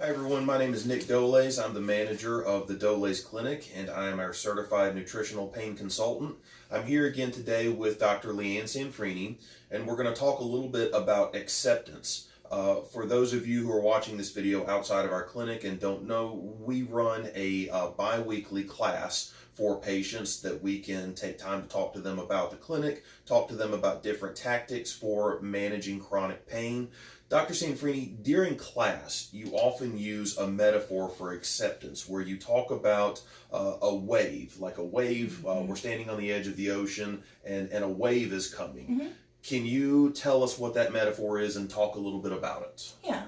Hi everyone, my name is Nick Doleys. I'm the manager of the Doleys Clinic and I am our certified nutritional pain consultant. I'm here again today with Dr. Leanne Cianfrini and we're going to talk a little bit about acceptance. For those of you who are watching this video outside of our clinic and don't know, we run a bi-weekly class for patients that we can take time to talk to them about the clinic, talk to them about different tactics for managing chronic pain. Dr. Cianfrini, during class, you often use a metaphor for acceptance where you talk about a wave, like a wave, we're standing on the edge of the ocean and a wave is coming. Mm-hmm. Can you tell us what that metaphor is and talk a little bit about it? Yeah.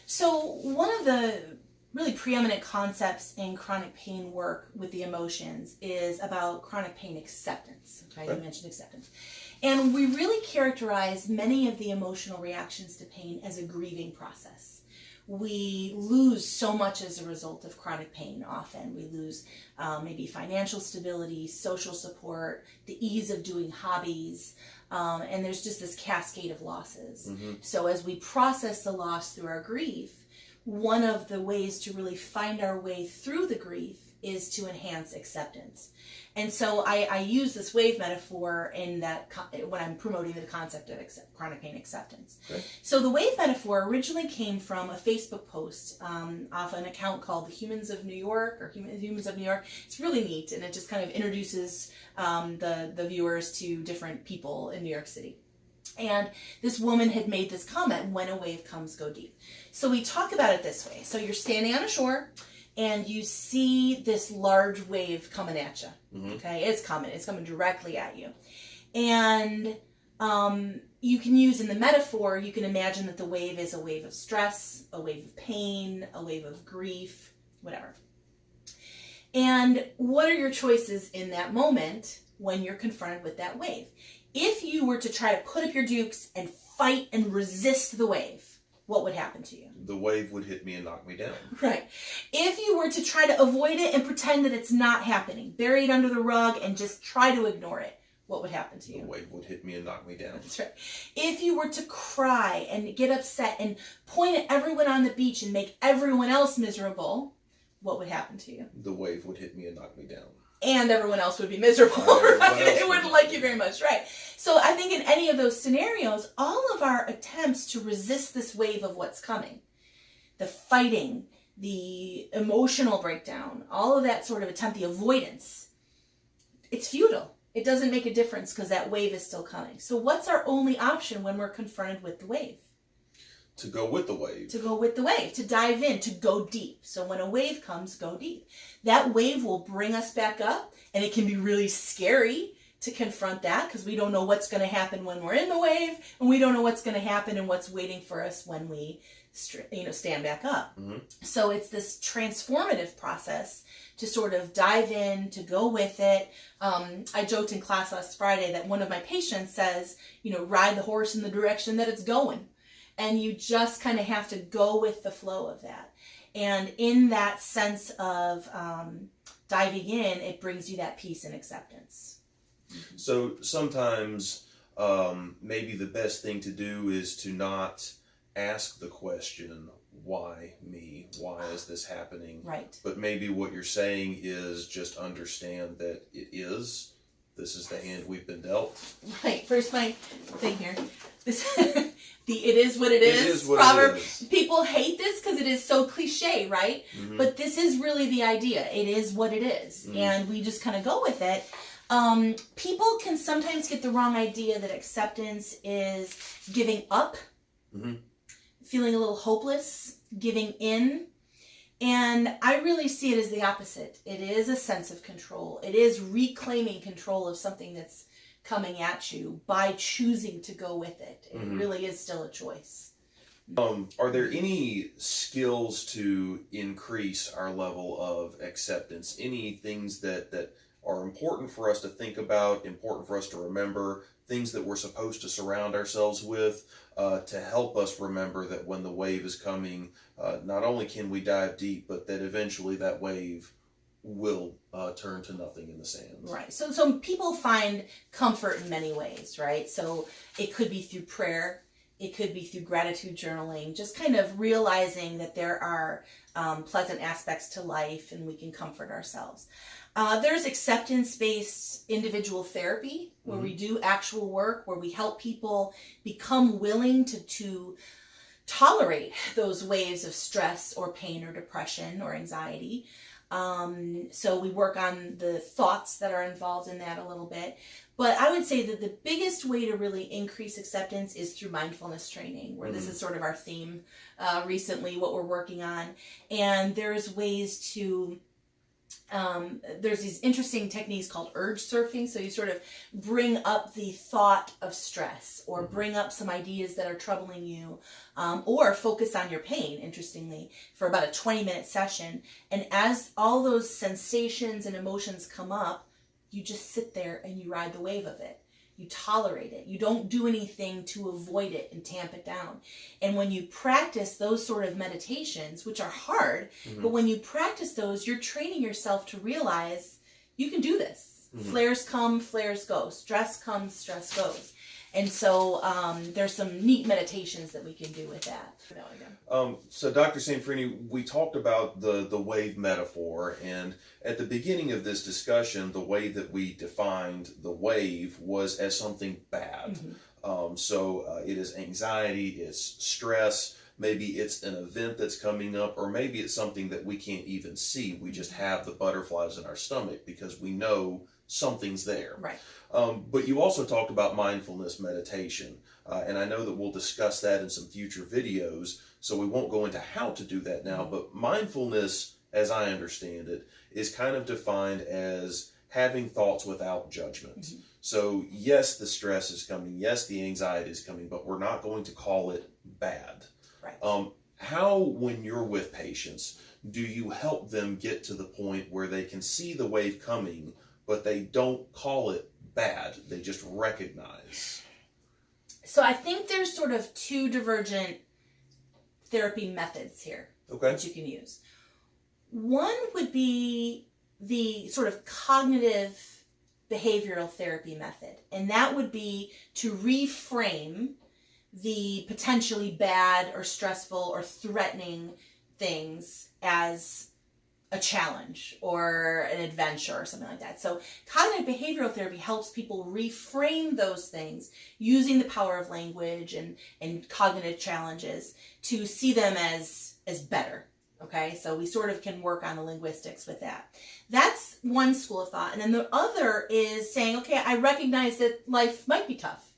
So one of the really preeminent concepts in chronic pain work with the emotions is about chronic pain acceptance. Okay, you mentioned acceptance. And we really characterize many of the emotional reactions to pain as a grieving process. We lose so much as a result of chronic pain often. We lose maybe financial stability, social support, the ease of doing hobbies, and there's just this cascade of losses. Mm-hmm. So as we process the loss through our grief, one of the ways to really find our way through the grief is to enhance acceptance. And so I use this wave metaphor in that when I'm promoting the concept of chronic pain acceptance. Okay. So the wave metaphor originally came from a Facebook post off an account called the Humans of New York or Humans of New York. It's really neat and it just kind of introduces the viewers to different people in New York City. And this woman had made this comment, when a wave comes, go deep. So we talk about it this way. So you're standing on a shore and you see this large wave coming at you. Mm-hmm. Okay, it's coming directly at you. And you can use in the metaphor, you can imagine that the wave is a wave of stress, a wave of pain, a wave of grief, whatever. And what are your choices in that moment when you're confronted with that wave? If you were to try to put up your dukes and fight and resist the wave, what would happen to you? The wave would hit me and knock me down. Right. If you were to try to avoid it and pretend that it's not happening, bury it under the rug and just try to ignore it, what would happen to you? The wave would hit me and knock me down. That's right. If you were to cry and get upset and point at everyone on the beach and make everyone else miserable, what would happen to you? The wave would hit me and knock me down. And everyone else would be miserable, right? They wouldn't like you very much, right? So I think in any of those scenarios, all of our attempts to resist this wave of what's coming, the fighting, the emotional breakdown, all of that sort of attempt, the avoidance, it's futile. It doesn't make a difference because that wave is still coming. So what's our only option when we're confronted with the wave? To go with the wave. To go with the wave, to dive in, to go deep. So when a wave comes, go deep. That wave will bring us back up, and it can be really scary to confront that because we don't know what's going to happen when we're in the wave, and we don't know what's going to happen and what's waiting for us when we stand back up. Mm-hmm. So it's this transformative process to sort of dive in, to go with it. I joked in class last Friday that one of my patients says, ride the horse in the direction that it's going. And you just kind of have to go with the flow of that. And in that sense of diving in, it brings you that peace and acceptance. So sometimes maybe the best thing to do is to not ask the question, why me? Why is this happening? Right. But maybe what you're saying is just understand that it is. This is the hand we've been dealt. Right. First, my thing here. It is what it is. It is what proverb. it is. People hate this because it is so cliche, right? Mm-hmm. But this is really the idea. It is what it is. Mm-hmm. And we just kind of go with it. People can sometimes get the wrong idea that acceptance is giving up, Mm-hmm. feeling a little hopeless, giving in. And I really see it as the opposite. It is a sense of control. It is reclaiming control of something that's coming at you by choosing to go with it. It Mm-hmm. really is still a choice. Are there any skills to increase our level of acceptance? Any things that are important for us to think about, important for us to remember, things that we're supposed to surround ourselves with to help us remember that when the wave is coming, not only can we dive deep, but that eventually that wave will turn to nothing in the sand. Right. So people find comfort in many ways, right? So it could be through prayer. It could be through gratitude journaling, just kind of realizing that there are pleasant aspects to life and we can comfort ourselves. There's acceptance-based individual therapy where we do actual work, where we help people become willing to tolerate those waves of stress or pain or depression or anxiety. So we work on the thoughts that are involved in that a little bit. But I would say that the biggest way to really increase acceptance is through mindfulness training, where this is sort of our theme recently, what we're working on. And there's ways to, there's these interesting techniques called urge surfing. So you sort of bring up the thought of stress or bring up some ideas that are troubling you, or focus on your pain, interestingly, for about a 20-minute session. And as all those sensations and emotions come up, you just sit there and you ride the wave of it. You tolerate it. You don't do anything to avoid it and tamp it down. And when you practice those sort of meditations, which are hard, but when you practice those, you're training yourself to realize you can do this. Flares come, flares go. Stress comes, stress goes. And so there's some neat meditations that we can do with that. So Dr. Cianfrini, we talked about the wave metaphor, and at the beginning of this discussion, the way that we defined the wave was as something bad. So it is anxiety, it's stress, maybe it's an event that's coming up, or maybe it's something that we can't even see. We just have the butterflies in our stomach because we know something's there. Right. But you also talked about mindfulness meditation, and I know that we'll discuss that in some future videos, so we won't go into how to do that now, but mindfulness, as I understand it, is kind of defined as having thoughts without judgment. So yes, the stress is coming, yes, the anxiety is coming, but we're not going to call it bad. Right. How, when you're with patients, do you help them get to the point where they can see the wave coming, but they don't call it bad, they just recognize? So I think there's sort of two divergent therapy methods here that you can use. One would be the sort of cognitive behavioral therapy method, and that would be to reframe the potentially bad or stressful or threatening things as a challenge or an adventure or something like that. So cognitive behavioral therapy helps people reframe those things using the power of language and cognitive challenges to see them as better. Okay, so we sort of can work on the linguistics with that. That's one school of thought. And then the other is saying, okay, I recognize that life might be tough.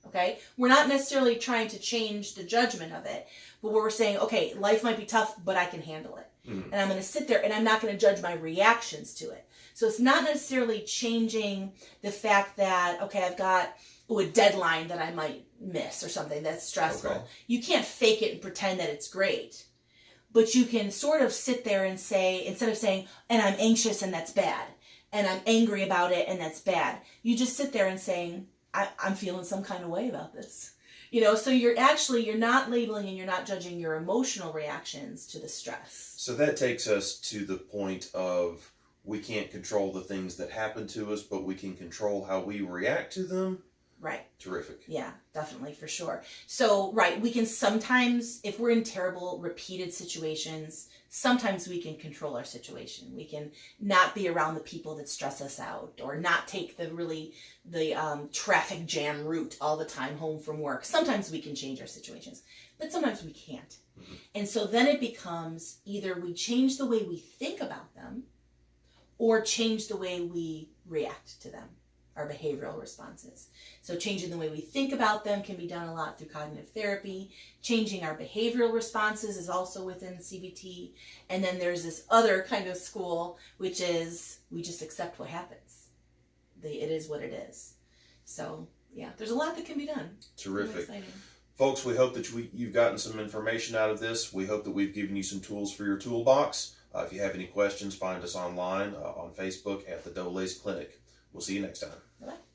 Okay, we're not necessarily trying to change the judgment of it, but we're saying, okay, life might be tough, but I can handle it. And I'm going to sit there and I'm not going to judge my reactions to it. So it's not necessarily changing the fact that, okay, I've got a deadline that I might miss or something that's stressful. Okay. You can't fake it and pretend that it's great. But you can sort of sit there and say, instead of saying, and I'm anxious and that's bad, and I'm angry about it and that's bad, you just sit there and saying, I'm feeling some kind of way about this. You know, so you're not labeling and you're not judging your emotional reactions to the stress. So that takes us to the point of we can't control the things that happen to us, but we can control how we react to them. Right. Terrific. Yeah, definitely, for sure. So, right, we can sometimes, if we're in terrible, repeated situations, sometimes we can control our situation. We can not be around the people that stress us out, or not take the traffic jam route all the time home from work. Sometimes we can change our situations, but sometimes we can't. And so then it becomes either we change the way we think about them or change the way we react to them, our behavioral responses. So changing the way we think about them can be done a lot through cognitive therapy. Changing our behavioral responses is also within CBT. And then there's this other kind of school, which is we just accept what happens. It is what it is. So yeah, there's a lot that can be done. Terrific. Really. Folks, we hope that you've gotten some information out of this. We hope that we've given you some tools for your toolbox. If you have any questions, find us online on Facebook at the Doleys Clinic. We'll see you next time. Bye-bye.